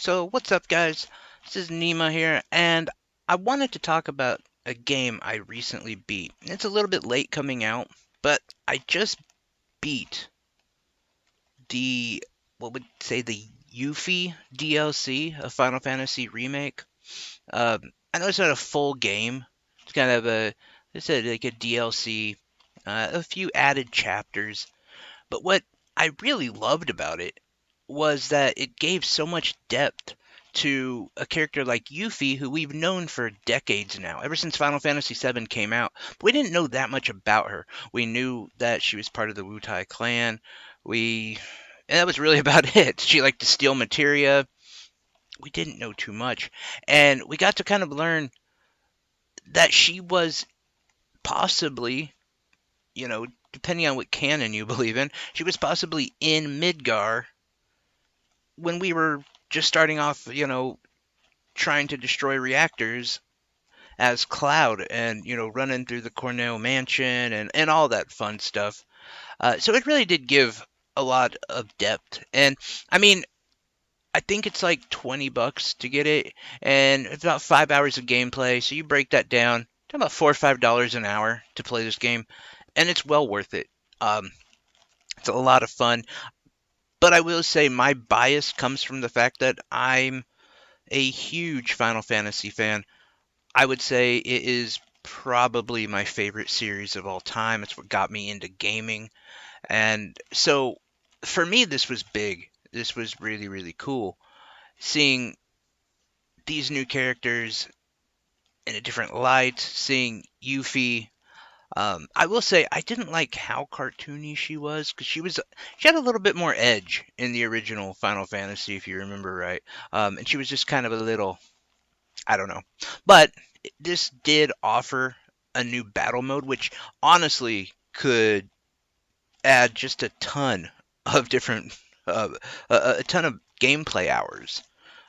So, what's up, guys? This is Nima here, and I wanted to talk about a game I recently beat. It's a little bit late coming out, but I just beat the, what would say, the Yuffie DLC of Final Fantasy Remake. I know it's not a full game. It's kind of like a DLC, a few added chapters. But what I really loved about it was that it gave so much depth to a character like Yuffie, who we've known for decades now, ever since Final Fantasy VII came out. But we didn't know that much about her. We knew that she was part of the Wutai clan. We, and that was really about it. She liked to steal materia. We didn't know too much, and we got to kind of learn that she was possibly, depending on what canon you believe in, she was possibly in Midgar when we were just starting off, trying to destroy reactors as Cloud and, running through the Cornell mansion and all that fun stuff. So it really did give a lot of depth. And I mean, I think it's like $20 to get it, and it's about 5 hours of gameplay. So you break that down to about $4 or $5 an hour to play this game, and it's well worth it. Um, it's a lot of fun. But I will say my bias comes from the fact that I'm a huge Final Fantasy fan. I would say it is probably my favorite series of all time. It's what got me into gaming. And so for me, this was big. This was really, really cool. Seeing these new characters in a different light, seeing Yuffie. I will say I didn't like how cartoony she was because she had a little bit more edge in the original Final Fantasy, if you remember right. And she was just kind of a little, I don't know. But this did offer a new battle mode, which honestly could add just a ton of different, a ton of gameplay hours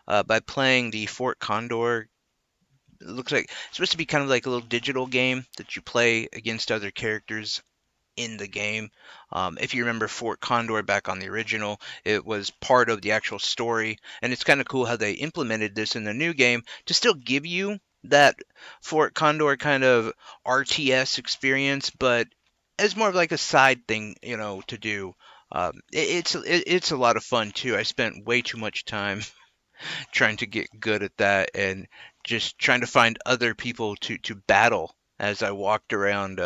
by playing the Fort Condor. It looks like it's supposed to be kind of like a little digital game that you play against other characters in the game. If you remember Fort Condor back on the original, it was part of the actual story, and it's kind of cool how they implemented this in the new game to still give you that Fort Condor kind of RTS experience, but as more of like a side thing, to do. It's a lot of fun too. I spent way too much time trying to get good at that and just trying to find other people to battle as I walked around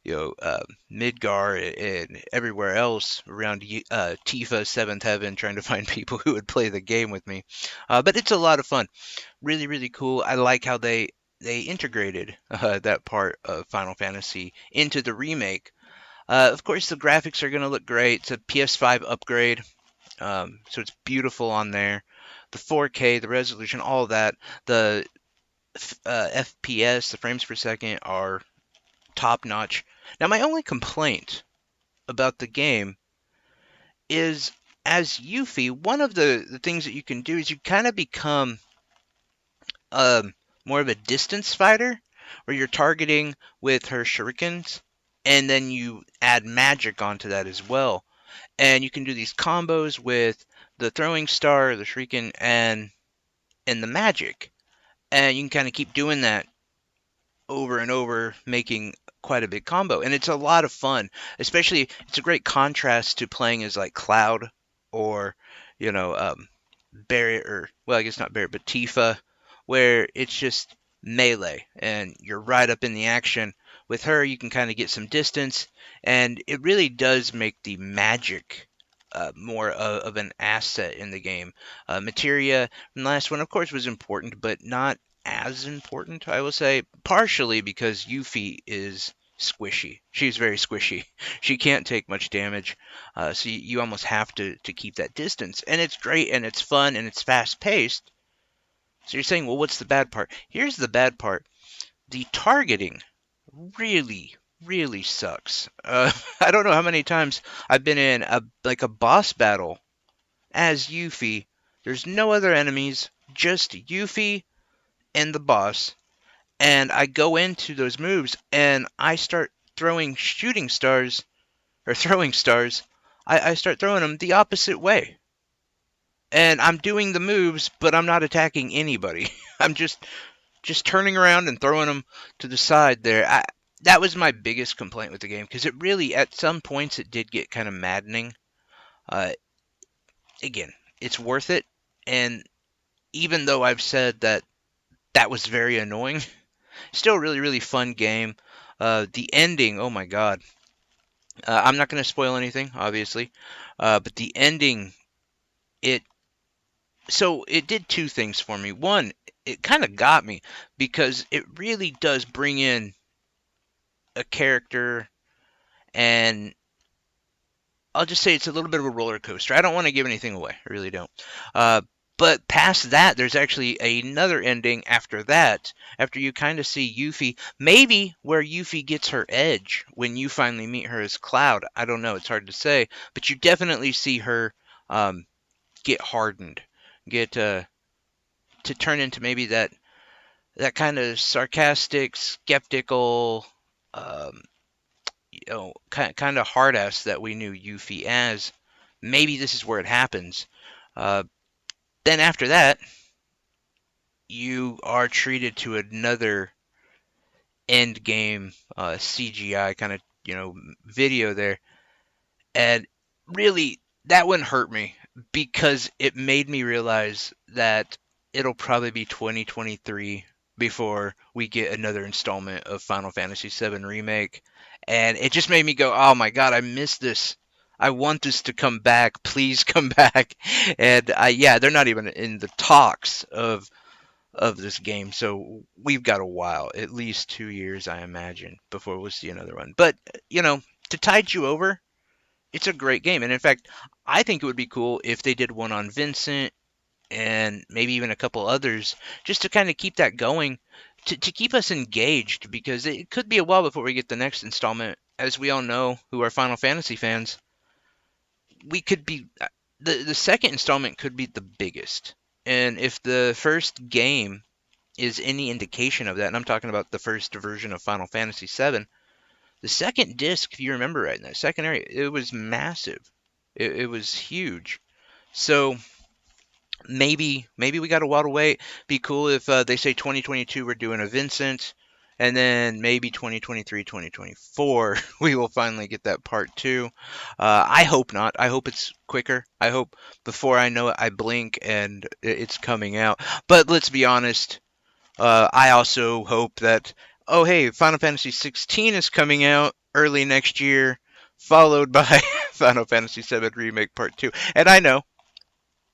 Midgar and everywhere else around Tifa Seventh Heaven, trying to find people who would play the game with me. But it's a lot of fun, really, really cool. I like how they integrated that part of Final Fantasy into the remake. Of course, the graphics are going to look great. It's a PS5 upgrade, so it's beautiful on there. The 4K, the resolution, all that. The FPS, the frames per second, are top notch. Now, my only complaint about the game is as Yuffie, one of the things that you can do is you kind of become um, more of a distance fighter where you're targeting with her shurikens and then you add magic onto that as well. And you can do these combos with the throwing star, the shuriken, and the magic. And you can kind of keep doing that over and over, making quite a big combo. And it's a lot of fun, especially it's a great contrast to playing as like Cloud or, you know, Barret, or, well, I guess not Barret, but Tifa, where it's just melee and you're right up in the action. With her, you can kind of get some distance, and it really does make the magic more of an asset in the game. Materia, the last one, of course, was important, but not as important, I will say, partially because Yuffie is squishy. She's very squishy. She can't take much damage, so you almost have to keep that distance. And it's great, and it's fun, and it's fast paced. So you're saying, well, what's the bad part? Here's the bad part: the targeting really, really sucks. I don't know how many times I've been in a boss battle as Yuffie. There's no other enemies, just Yuffie and the boss, and I go into those moves and I start throwing shooting stars or throwing stars. I start throwing them the opposite way, and I'm doing the moves, but I'm not attacking anybody. I'm just turning around and throwing them to the side there. That was my biggest complaint with the game because it really, at some points, it did get kind of maddening. Uh, Again, it's worth it, and even though I've said that that was very annoying, still a really really fun game. The ending, oh my god. I'm not going to spoil anything, obviously, but the ending, it it did two things for me. One, it kind of got me because it really does bring in a character, and I'll just say it's a little bit of a roller coaster. I don't want to give anything away, I really don't. Uh, but past that, there's actually another ending after that, after you kind of see Yuffie, maybe where Yuffie gets her edge when you finally meet her as Cloud. I don't know, it's hard to say, but you definitely see her um, get hardened, get to turn into maybe that kind of sarcastic, skeptical, um, kind of hard ass that we knew Yuffie as. Maybe this is where it happens. Uh, then after that, you are treated to another end game CGI kind of video there, and really that one hurt me because it made me realize that it'll probably be 2023 before we get another installment of Final Fantasy VII Remake. And it just made me go, oh my god, I miss this. I want this to come back. Please come back. And yeah, they're not even in the talks of this game, so we've got a while, at least 2 years, I imagine, before we'll see another one. But to tide you over, it's a great game. And in fact, I think it would be cool if they did one on Vincent and maybe even a couple others, just to kind of keep that going, to keep us engaged, because it could be a while before we get the next installment. As we all know, who are Final Fantasy fans, we could be the second installment could be the biggest. And if the first game is any indication of that, and I'm talking about the first version of Final Fantasy VII, the second disc, if you remember right, in that second area, it was massive. It was huge. So maybe we got a while to wait. Be cool if they say 2022 we're doing a Vincent, and then maybe 2023, 2024 we will finally get that part two. I hope not. I hope it's quicker. I hope before I know it, I blink and it's coming out. But let's be honest. I also hope that, oh hey, Final Fantasy 16 is coming out early next year, followed by Final Fantasy 7 Remake Part 2. And I know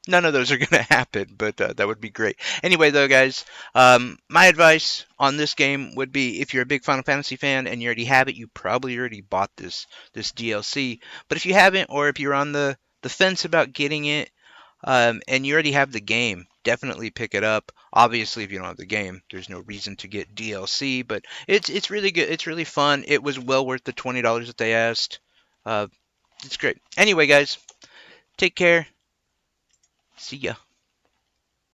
none of those are going to happen, but that would be great. Anyway, though, guys, my advice on this game would be, if you're a big Final Fantasy fan and you already have it, you probably already bought this DLC. But if you haven't, or if you're on the fence about getting it, and you already have the game, definitely pick it up. Obviously, if you don't have the game, there's no reason to get DLC, but it's really good. It's really fun. It was well worth the $20 that they asked. It's great. Anyway, guys, take care. See ya.